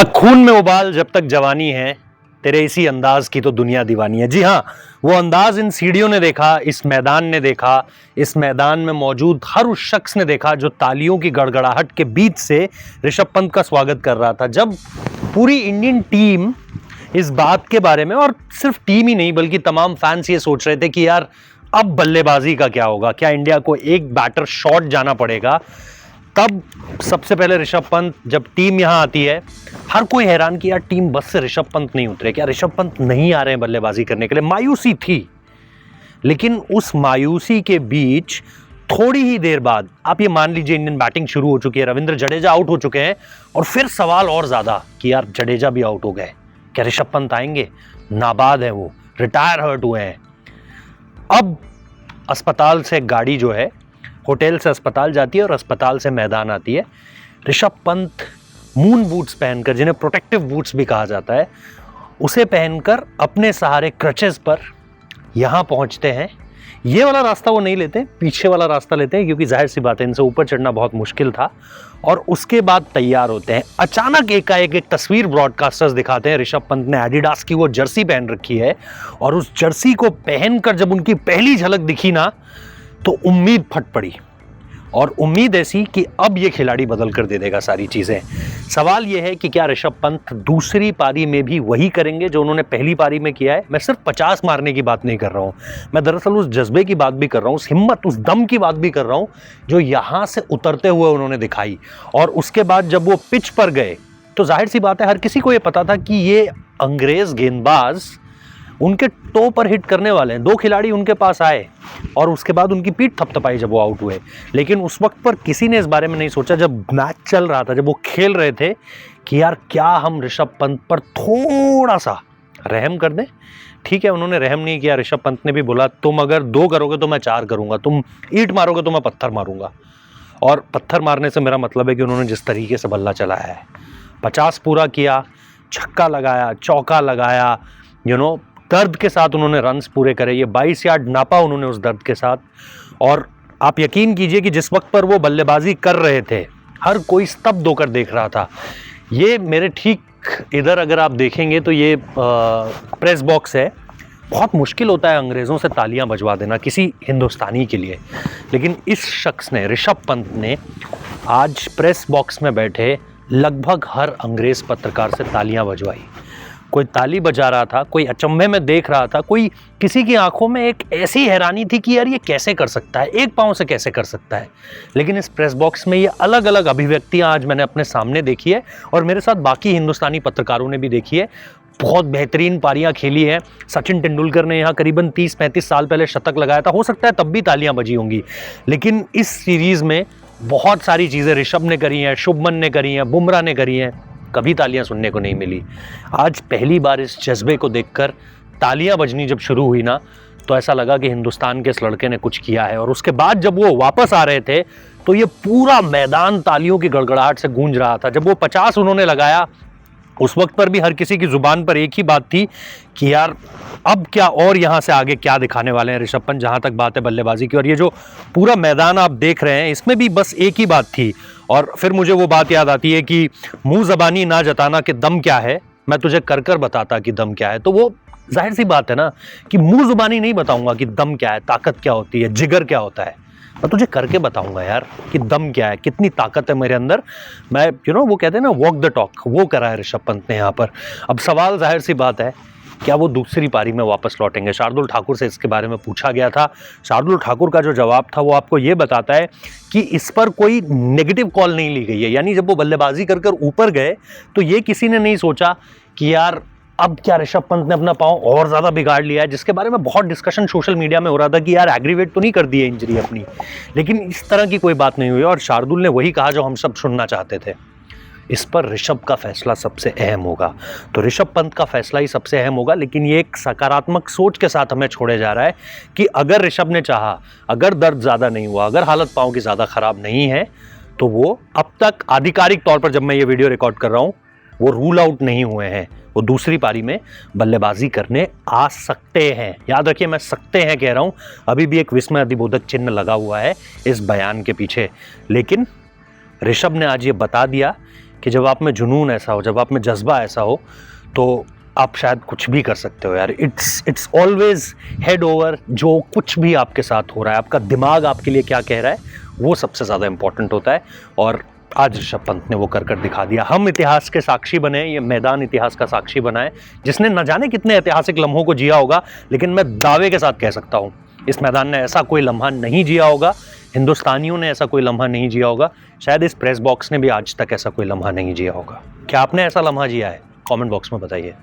रख खून में उबाल जब तक जवानी है, तेरे इसी अंदाज की तो दुनिया दीवानी है। जी हाँ, वो अंदाज इन सीढ़ियों ने देखा, इस मैदान ने देखा, इस मैदान में मौजूद हर उस शख्स ने देखा जो तालियों की गड़गड़ाहट के बीच से ऋषभ पंत का स्वागत कर रहा था। जब पूरी इंडियन टीम इस बात के बारे में, और सिर्फ टीम ही नहीं बल्कि तमाम फैंस ये सोच रहे थे कि यार अब बल्लेबाजी का क्या होगा, क्या इंडिया को एक बैटर शॉट जाना पड़ेगा, तब सबसे पहले ऋषभ पंत, जब टीम यहां आती है, हर कोई हैरान कि यार टीम बस से ऋषभ पंत नहीं उतरे, क्या ऋषभ पंत नहीं आ रहे हैं बल्लेबाजी करने के लिए। मायूसी थी, लेकिन उस मायूसी के बीच थोड़ी ही देर बाद आप ये मान लीजिए इंडियन बैटिंग शुरू हो चुकी है, रविंद्र जडेजा आउट हो चुके हैं, और फिर सवाल और ज्यादा कि यार जडेजा भी आउट हो गए, क्या ऋषभ पंत आएंगे? नाबाद है, वो रिटायर हर्ट हुए हैं। अब अस्पताल से गाड़ी जो है, होटल से अस्पताल जाती है और अस्पताल से मैदान आती है। ऋषभ पंत मून बूट्स पहनकर, जिन्हें प्रोटेक्टिव बूट्स भी कहा जाता है, उसे पहनकर अपने सहारे क्रचेस पर यहां पहुंचते हैं। ये वाला रास्ता वो नहीं लेते, पीछे वाला रास्ता लेते हैं, क्योंकि जाहिर सी बात है इनसे ऊपर चढ़ना बहुत मुश्किल था। और उसके बाद तैयार होते हैं। अचानक एकाएक एक तस्वीर ब्रॉडकास्टर्स दिखाते हैं, ऋषभ पंत ने एडिडास की वो जर्सी पहन रखी है, और उस जर्सी को पहनकर जब उनकी पहली झलक दिखी ना, तो उम्मीद फट पड़ी, और उम्मीद ऐसी कि अब ये खिलाड़ी बदल कर दे देगा सारी चीजें। सवाल ये है कि क्या ऋषभ पंत दूसरी पारी में भी वही करेंगे जो उन्होंने पहली पारी में किया है? मैं सिर्फ 50 मारने की बात नहीं कर रहा हूं, मैं दरअसल उस जज्बे की बात भी कर रहा हूं, उस हिम्मत, उस दम की बात भी कर रहा हूं जो यहां से उतरते हुए उन्होंने दिखाई। और उसके बाद जब वो पिच पर गए, तो जाहिर सी बात है हर किसी को यह पता था कि ये अंग्रेज गेंदबाज उनके टो पर हिट करने वाले हैं। 2 खिलाड़ी उनके पास आए और उसके बाद उनकी पीठ थपथपाई जब वो आउट हुए। लेकिन उस वक्त पर किसी ने इस बारे में नहीं सोचा, जब मैच चल रहा था, जब वो खेल रहे थे, कि यार क्या हम ऋषभ पंत पर थोड़ा सा रहम कर दें। ठीक है, उन्होंने रहम नहीं किया। ऋषभ पंत ने भी बोला, तुम अगर 2 करोगे तो मैं 4 करूंगा, तुम ईंट मारोगे तो मैं पत्थर मारूंगा। और पत्थर मारने से मेरा मतलब है कि उन्होंने जिस तरीके से बल्ला चलाया है, 50 पूरा किया, छक्का लगाया, चौका लगाया, दर्द के साथ उन्होंने रन्स पूरे करे। ये 22 यार्ड नापा उन्होंने उस दर्द के साथ। और आप यकीन कीजिए कि जिस वक्त पर वो बल्लेबाजी कर रहे थे, हर कोई स्तब्ध होकर देख रहा था। ये मेरे ठीक इधर अगर आप देखेंगे तो ये प्रेस बॉक्स है। बहुत मुश्किल होता है अंग्रेज़ों से तालियां बजवा देना किसी हिंदुस्तानी के लिए, लेकिन इस शख्स ने, ऋषभ पंत ने, आज प्रेस बॉक्स में बैठे लगभग हर अंग्रेज़ पत्रकार से तालियां बजवाई। कोई ताली बजा रहा था, कोई अचंभे में देख रहा था, कोई किसी की आंखों में एक ऐसी हैरानी थी कि यार ये कैसे कर सकता है, एक पांव से कैसे कर सकता है। लेकिन इस प्रेस बॉक्स में ये अलग अलग अभिव्यक्तियां आज मैंने अपने सामने देखी है, और मेरे साथ बाकी हिंदुस्तानी पत्रकारों ने भी देखी है। बहुत बेहतरीन पारियां खेली हैं। सचिन तेंदुलकर ने यहाँ करीबन 30-35 साल पहले शतक लगाया था, हो सकता है तब भी तालियां बजी होंगी। लेकिन इस सीरीज में बहुत सारी चीज़ें ऋषभ ने करी हैं, शुभमन ने करी हैं, बुमराह ने करी हैं, कभी तालियां सुनने को नहीं मिली। आज पहली बार इस जज्बे को देखकर तालियां बजनी जब शुरू हुई ना, तो ऐसा लगा कि हिंदुस्तान के इस लड़के ने कुछ किया है। और उसके बाद जब वो वापस आ रहे थे, तो ये पूरा मैदान तालियों की गड़गड़ाहट से गूंज रहा था। जब वो 50 उन्होंने लगाया, उस वक्त पर भी हर किसी की जुबान पर एक ही बात थी कि यार अब क्या, और यहां से आगे क्या दिखाने वाले हैं ऋषभ पंत, जहां तक बात है बल्लेबाजी की। और ये जो पूरा मैदान आप देख रहे हैं, इसमें भी बस एक ही बात थी। और फिर मुझे वो बात याद आती है कि मुंह जबानी ना जताना कि दम क्या है, मैं तुझे कर कर बताता कि दम क्या है। तो वो जाहिर सी बात है ना कि मुंह जुबानी नहीं बताऊंगा कि दम क्या है, ताकत क्या होती है, जिगर क्या होता है, मैं तुझे करके बताऊंगा यार कि दम क्या है, कितनी ताकत है मेरे अंदर। मैं वो कहते हैं ना, वॉक द टॉक, वो करा है ऋषभ पंत ने यहाँ पर। अब सवाल जाहिर सी बात है, क्या वो दूसरी पारी में वापस लौटेंगे? शार्दुल ठाकुर से इसके बारे में पूछा गया था। शार्दुल ठाकुर का जो जवाब था वो आपको ये बताता है कि इस पर कोई नेगेटिव कॉल नहीं ली गई है। यानी जब वो बल्लेबाजी कर कर ऊपर गए, तो ये किसी ने नहीं सोचा कि यार अब क्या ऋषभ पंत ने अपना पांव और ज्यादा बिगाड़ लिया है, जिसके बारे में बहुत डिस्कशन सोशल मीडिया में हो रहा था कि यार एग्रीवेट तो नहीं कर दी है इंजरी अपनी। लेकिन इस तरह की कोई बात नहीं हुई, और शार्दुल ने वही कहा जो हम सब सुनना चाहते थे। इस पर ऋषभ का फैसला सबसे अहम होगा। तो ऋषभ पंत का फैसला ही सबसे अहम होगा, लेकिन ये एक सकारात्मक सोच के साथ हमें छोड़े जा रहा है कि अगर ऋषभ ने चाहा, अगर दर्द ज़्यादा नहीं हुआ, अगर हालत पाँव की ज़्यादा खराब नहीं है, तो वो अब तक आधिकारिक तौर पर, जब मैं ये वीडियो रिकॉर्ड कर रहा हूँ, वो रूल आउट नहीं हुए हैं। वो दूसरी पारी में बल्लेबाजी करने आ सकते हैं। याद रखिए, मैं सकते हैं कह रहा हूँ, अभी भी एक विस्मय अधिबोधक चिन्ह लगा हुआ है इस बयान के पीछे। लेकिन ऋषभ ने आज ये बता दिया कि जब आप में जुनून ऐसा हो, जब आप में जज्बा ऐसा हो, तो आप शायद कुछ भी कर सकते हो यार। इट्स ऑलवेज हेड ओवर, जो कुछ भी आपके साथ हो रहा है, आपका दिमाग आपके लिए क्या कह रहा है, वो सबसे ज़्यादा इंपॉर्टेंट होता है। और आज ऋषभ पंत ने वो कर दिखा दिया। हम इतिहास के साक्षी बने, ये मैदान इतिहास का साक्षी बना है, जिसने न जाने कितने ऐतिहासिक लम्हों को जिया होगा, लेकिन मैं दावे के साथ कह सकता हूँ इस मैदान ने ऐसा कोई लम्हा नहीं जिया होगा, हिंदुस्तानियों ने ऐसा कोई लम्हा नहीं जिया होगा, शायद इस प्रेस बॉक्स ने भी आज तक ऐसा कोई लम्हा नहीं जिया होगा। क्या आपने ऐसा लम्हा जिया है? कमेंट बॉक्स में बताइए।